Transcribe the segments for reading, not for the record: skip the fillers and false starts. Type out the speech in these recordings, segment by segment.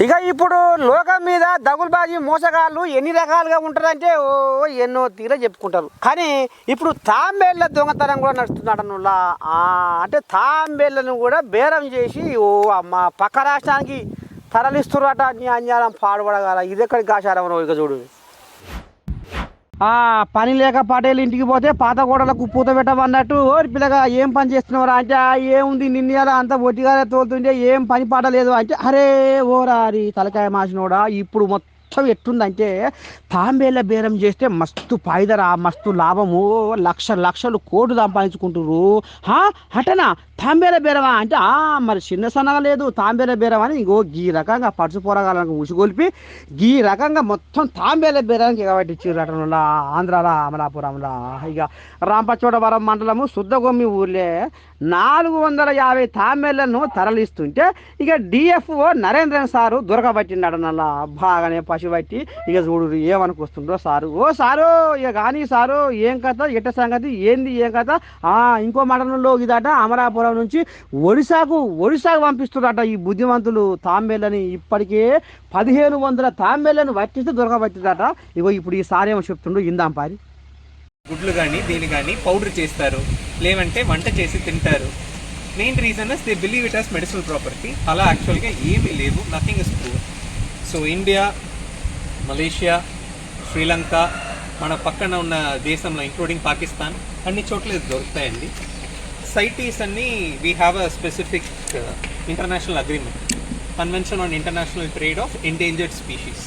ఇక ఇప్పుడు లోకం మీద దగులుబాజీ మోసగాళ్ళు ఎన్ని రకాలుగా ఉంటారంటే ఎన్నో తీర చెప్పుకుంటారు. కానీ ఇప్పుడు తాంబేళ్ల దొంగతనం కూడా నడుస్తున్నాడనులా. అంటే తాంబేళ్లను కూడా బేరం చేసి అమ్మ పక్క రాష్ట్రానికి తరలిస్తున్నట. నీ అన్యాయం పాడుపడగల ఇది ఎక్కడికి ఆచారం ఇక చూడు. పని లేక పటేలు ఇంటికి పోతే పాత గోడలకు పూత పెట్టమన్నట్టు ఓరి పిల్లగా ఏం పని చేస్తున్నారా అంటే ఏముంది నిన్న అంతా ఒట్టిగానే తోలుతుంటే ఏం పని పాట లేదు అంటే అరే ఓరారి తలకాయ మాసినోడా. ఇప్పుడు మొత్తం ఎట్టుందంటే తాంబేళ్ళ బేరం చేస్తే మస్తు పాయిదరా, మస్తు లాభము, లక్షలు కోట్లు సంపాదించుకుంటుర్రు. అటనా తాంబేల బేరమా అంటే మరి చిన్న సన్నగా లేదు తాంబేల బేరం అని ఇంకో గీ రకంగా పడుచు పోరగాలకు ఉసిగొల్పి గీ రకంగా మొత్తం తాంబేల బేరానికి కాబట్టి ఇచ్చిర్రటంలో ఆంధ్రాలో అమలాపురంలో. ఇక రాంపచోడవరం మండలము శుద్ధగొమ్మి ఊర్లే 450 తాంబేళ్లను తరలిస్తుంటే ఇక డిఎఫ్ఓ నరేంద్రన్ సారు దొరకబట్టిండటనల్లా. బాగానే పశుబట్టి ఇక చూడు ఏమనుకొస్తుండ్రో సారు. ఓ సారు ఇక కానీ సారు ఏం కథ ఎట్ట సంగతి ఏంది ఏం కథ. ఇంకో మండలంలో ఇదట అమలాపురం నుంచి ఒడిశాకు పంపిస్తున్నారట ఈ బుద్ధిమంతులు తాంబేళ్ళని. ఇప్పటికే 1500 తాంబేళ్లను పట్టిస్తే దొరకబట్టిందట. ఇగో ఇప్పుడు ఈ సారేమో చెప్తుండ్రు ఇందాం పారి. గుడ్లు కానీ దీని కానీ పౌడర్ చేస్తారు, లేవంటే వంట చేసి తింటారు. Main reason is they believe it as medicinal property. అలా యాక్చువల్గా ఏమీ లేదు, nothing is prove. So India, Malaysia, Sri Lanka, మన పక్కన ఉన్న దేశంలో ఇంక్లూడింగ్ పాకిస్తాన్ అన్ని చోట్ల ఇది దొరుకుతాయండి. సైటీస్ అన్ని we have a specific international agreement, convention on international trade of endangered species.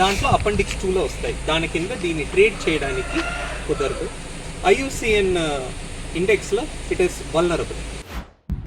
దాంట్లో అపెండిక్స్ 2లో వస్తాయి. దాని కింద దీన్ని ట్రేడ్ చేయడానికి కుదరదు. IUCN ఇండెక్స్లో ఇట్ ఈస్ వల్నరబుల్.